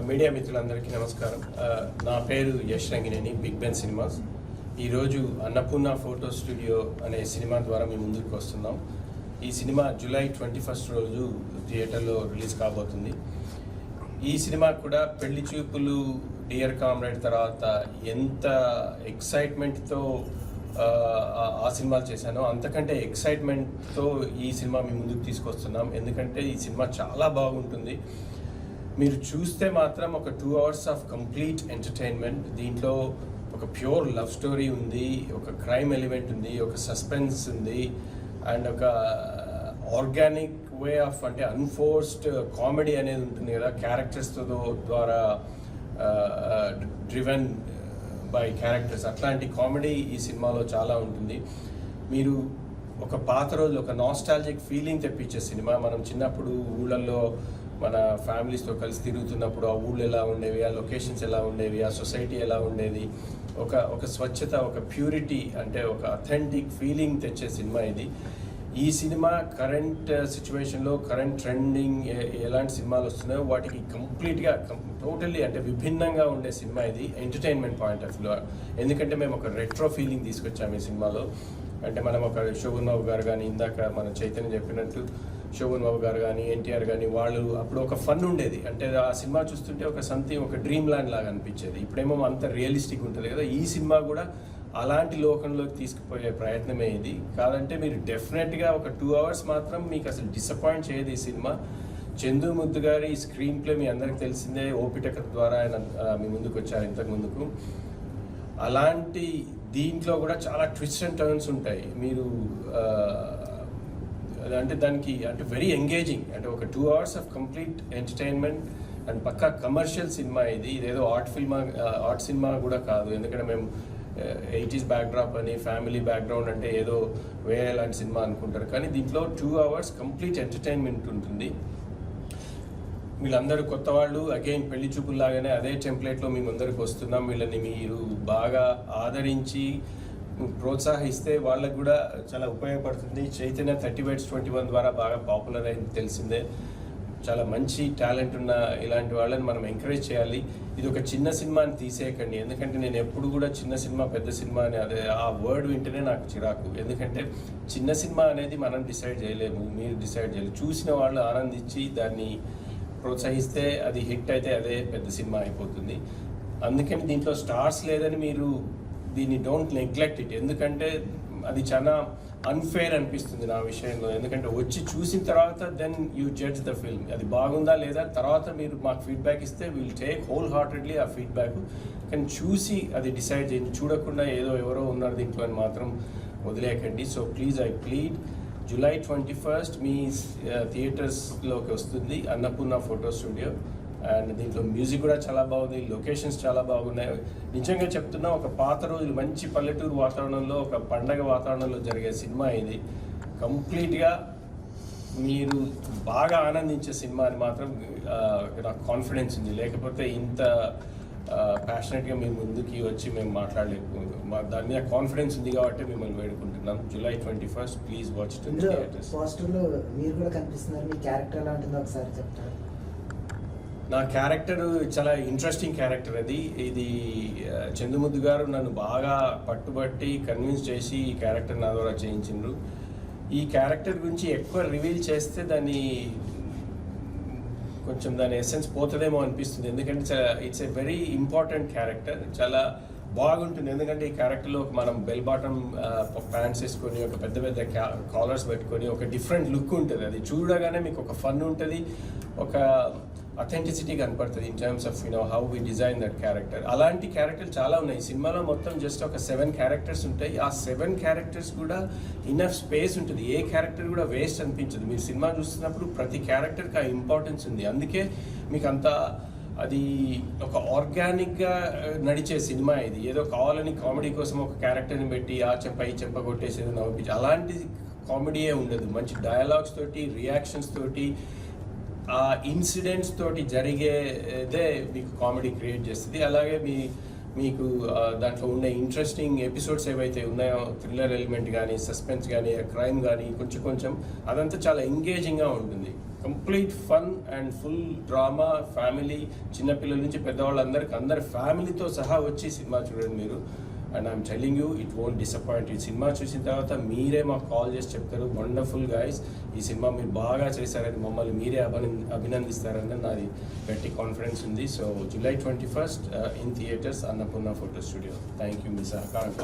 Media మిత్రులందరికీ నమస్కారం. నా పేరు Yash Rangineni, big Ben cinemas. ఈరోజు అన్నపూర్ణ ఫోటో స్టూడియో అనే సినిమా ద్వారా మేము ముందుకు వస్తున్నాం. ఈ సినిమా జూలై 21 రోజు థియేటర్లో రిలీజ్ కాబోతుంది. ఈ సినిమా కూడా పెళ్లి చూపులు డియర్ కామ్రేడ్ తర్వాత ఎంత ఎక్సైట్మెంట్తో ఆ సినిమాలు చేశానో అంతకంటే ఎక్సైట్మెంట్తో ఈ సినిమా మీ ముందుకు తీసుకొస్తున్నాం. ఎందుకంటే ఈ సినిమా చాలా బాగుంటుంది. మీరు చూస్తే మాత్రం ఒక 2 hours ఆఫ్ కంప్లీట్ ఎంటర్టైన్మెంట్. దీంట్లో ఒక ప్యూర్ లవ్ స్టోరీ ఉంది, ఒక క్రైమ్ ఎలిమెంట్ ఉంది, ఒక సస్పెన్స్ ఉంది, అండ్ ఒక ఆర్గానిక్ వే ఆఫ్ అంటే అన్ఫోర్స్డ్ కామెడీ అనేది ఉంటుంది కదా, క్యారెక్టర్స్తో ద్వారా డ్రివెన్ బై క్యారెక్టర్స్. అట్లాంటి కామెడీ ఈ సినిమాలో చాలా ఉంటుంది. మీరు ఒక పాత రోజులు ఒక నాస్టాలజిక్ ఫీలింగ్ తెప్పించే సినిమా. మనం చిన్నప్పుడు ఊళ్ళల్లో మన ఫ్యామిలీస్తో కలిసి తిరుగుతున్నప్పుడు ఆ ఊళ్ళు ఎలా ఉండేవి, ఆ లొకేషన్స్ ఎలా ఉండేవి, ఆ సొసైటీ ఎలా ఉండేది, ఒక స్వచ్ఛత, ఒక ప్యూరిటీ, అంటే ఒక అథెంటిక్ ఫీలింగ్ తెచ్చే సినిమా ఇది. ఈ సినిమా కరెంట్ సిచ్యువేషన్లో కరెంట్ ట్రెండింగ్ ఎలాంటి సినిమాలు వస్తున్నాయో వాటికి కంప్లీట్గా టోటల్లీ అంటే విభిన్నంగా ఉండే సినిమా ఇది ఎంటర్టైన్మెంట్ పాయింట్ ఆఫ్ వ్యూలో. ఎందుకంటే మేము ఒక రెట్రో ఫీలింగ్ తీసుకొచ్చాము ఈ సినిమాలో. అంటే మనం ఒక శోభన్ బాబు గారు కానీ, ఇందాక మన చైతన్య చెప్పినట్టు శోభన్ బాబు గారు కానీ, ఎన్టీఆర్ కానీ, వాళ్ళు అప్పుడు ఒక ఫన్ ఉండేది. అంటే ఆ సినిమా చూస్తుంటే ఒక డ్రీమ్ ల్యాండ్ లాగా అనిపించేది. ఇప్పుడేమో అంత రియలిస్టిక్ ఉంటుంది కదా. ఈ సినిమా కూడా అలాంటి లోకంలోకి తీసుకుపోయే ప్రయత్నమే ఇది. కాదంటే మీరు డెఫినెట్గా ఒక 2 hours మాత్రం మీకు అసలు డిసప్పాయింట్ చేయదు ఈ సినిమా. చందు ముద్దు గారి స్క్రీన్ ప్లే మీ అందరికి తెలిసిందే. ఓపిటక ద్వారా ఆయన మీ ముందుకు వచ్చారు ఇంతకు ముందుకు. అలాంటి దీంట్లో కూడా చాలా ట్విస్ట్ అండ్ టర్న్స్ ఉంటాయి. మీరు అంటే దానికి అంటే వెరీ ఎంగేజింగ్, అంటే ఒక 2 hours of complete entertainment and పక్కా కమర్షియల్ సినిమా ఇది. ఇదేదో ఆర్ట్ సినిమా కూడా కాదు. ఎందుకంటే మేము 80s బ్యాక్డ్రాప్ అని, ఫ్యామిలీ బ్యాక్గ్రౌండ్ అంటే ఏదో వేరే లాంటి సినిమా అనుకుంటారు. కానీ దీంట్లో 2 hours కంప్లీట్ ఎంటర్టైన్మెంట్ ఉంటుంది. వీళ్ళందరూ కొత్త వాళ్ళు, అగైన్ పెళ్లి చూపుల్లాగానే అదే టెంప్లెట్లో మీ ముందరికి వస్తున్నాం. వీళ్ళని మీరు బాగా ఆదరించి ప్రోత్సహిస్తే వాళ్ళకు కూడా చాలా ఉపయోగపడుతుంది. చైతన్య 30/21 ద్వారా బాగా పాపులర్ అయింది తెలిసిందే. చాలా మంచి టాలెంట్ ఉన్న ఇలాంటి వాళ్ళని మనం ఎంకరేజ్ చేయాలి. ఇది ఒక చిన్న సినిమా అని తీసేయకండి. ఎందుకంటే నేను ఎప్పుడు కూడా చిన్న సినిమా పెద్ద సినిమా అని ఆ వర్డ్ వింటేనే నాకు చిరాకు. ఎందుకంటే చిన్న సినిమా అనేది మనం డిసైడ్ చేయలేము, మీరు డిసైడ్ చేయలేము. చూసిన వాళ్ళు ఆనందించి దాన్ని ప్రోత్సహిస్తే అది హిట్ అయితే అదే పెద్ద సినిమా అయిపోతుంది. అందుకని దీంట్లో స్టార్స్ లేదని మీరు దీన్ని డోంట్ నెగ్లెక్ట్ ఇట్. ఎందుకంటే అది చాలా అన్ఫేర్ అనిపిస్తుంది నా విషయంలో. ఎందుకంటే వచ్చి చూసిన తర్వాత then you judge the film. అది బాగుందా లేదా తర్వాత మీరు మాకు ఫీడ్బ్యాక్ ఇస్తే విల్ టేక్ హోల్ హార్టెడ్లీ ఆ ఫీడ్బ్యాక్. కానీ చూసి అది డిసైడ్ చేయండి. చూడకుండా ఎవరో ఉన్నారు దీంట్లో అని మాత్రం వదిలేయకండి. So please I plead, July 21 మీ థియేటర్స్లోకి వస్తుంది అన్నపూర్ణ ఫోటో స్టూడియో. అండ్ దీంట్లో మ్యూజిక్ కూడా చాలా బాగుంది, లొకేషన్స్ చాలా బాగున్నాయి. నిజంగా చెప్తున్నా, ఒక పాత రోజులు మంచి పల్లెటూరు వాతావరణంలో, ఒక పండగ వాతావరణంలో జరిగే సినిమా ఇది. కంప్లీట్గా మీరు బాగా ఆనందించే సినిమా అని మాత్రం నాకు కాన్ఫిడెన్స్ ఉంది. లేకపోతే ఇంత ప్యాషనెట్గా మేము ముందుకి వచ్చి మేము మాట్లాడలేకపోయాము. దాని మీద కాన్ఫిడెన్స్ ఉంది కాబట్టి మిమ్మల్ని వేడుకుంటున్నాం. July 21 please watch it in theatres. పోస్టర్లో మీరు కూడా కనిపిస్తున్నారు. మీ క్యారెక్టర్ ఎలా ఉంటుందో ఒకసారి చెప్తారా? నా క్యారెక్టర్ చాలా ఇంట్రెస్టింగ్ క్యారెక్టర్ అది. ఇది చందుముద్దు గారు నన్ను బాగా పట్టుబట్టి కన్విన్స్ చేసి ఈ క్యారెక్టర్ నా ద్వారా చేయించిండ్రు. ఈ క్యారెక్టర్ గురించి ఎక్కువ రివీల్ చేస్తే కొంచెం దాని ఎసెన్స్ పోతుందేమో అనిపిస్తుంది. ఎందుకంటే it's a very important character, చాలా బాగుంటుంది. ఎందుకంటే ఈ క్యారెక్టర్లో మనం బెల్ బాటమ్ ప్యాంట్స్ వేసుకొని, ఒక పెద్ద పెద్ద కాలర్స్ పెట్టుకొని ఒక డిఫరెంట్ లుక్ ఉంటుంది. అది చూడగానే మీకు ఒక ఫన్ ఉంటుంది, ఒక అథెంటిసిటీ కనపడుతుంది in terms of how we design that character. అలాంటి క్యారెక్టర్లు చాలా ఉన్నాయి ఈ సినిమాలో. మొత్తం జస్ట్ ఒక 7 క్యారెక్టర్స్ ఉంటాయి. ఆ 7 క్యారెక్టర్స్ కూడా ఇనఫ్ స్పేస్ ఉంటుంది. ఏ క్యారెక్టర్ కూడా వేస్ట్ అనిపించదు. మీరు సినిమా చూస్తున్నప్పుడు ప్రతి క్యారెక్టర్కి ఆ ఇంపార్టెన్స్ ఉంది. అందుకే మీకు అది ఒక ఆర్గానిక్గా నడిచే సినిమా ఇది. ఏదో కావాలని కామెడీ కోసం ఒక క్యారెక్టర్ని పెట్టి ఆ చెంప ఈ చెంప కొట్టేసేది నవ్వించి అలాంటి కామెడీయే ఉండదు. మంచి డయలాగ్స్ తోటి, రియాక్షన్స్ తోటి, ఆ ఇన్సిడెంట్స్ తోటి జరిగేదే మీకు కామెడీ క్రియేట్ చేస్తుంది. అలాగే మీకు దాంట్లో ఉండే ఇంట్రెస్టింగ్ ఎపిసోడ్స్ ఏవైతే ఉన్నాయో, థ్రిల్లర్ ఎలిమెంట్ కానీ, సస్పెన్స్ కానీ, క్రైమ్ కానీ కొంచెం అదంతా చాలా ఎంగేజింగ్గా ఉంటుంది. Complete fun and full drama family, చిన్నపిల్లల నుంచి పెద్దవాళ్ళందరికీ అందరి ఫ్యామిలీతో సహా వచ్చి సినిమా చూడండి మీరు. And I'm telling you it won't disappoint. ఈ సినిమా చూసిన తర్వాత మీరే మాకు కాల్ చేసి చెప్తారు, వండర్ఫుల్ గైస్, ఈ సినిమా మీరు బాగా చేశారని మమ్మల్ని మీరే అభినందిస్తారని నాది గట్టి కాన్ఫిడెన్స్ ఉంది. So July 21st in theatres Annapurna photo studio. Thank you మీ సహకారం.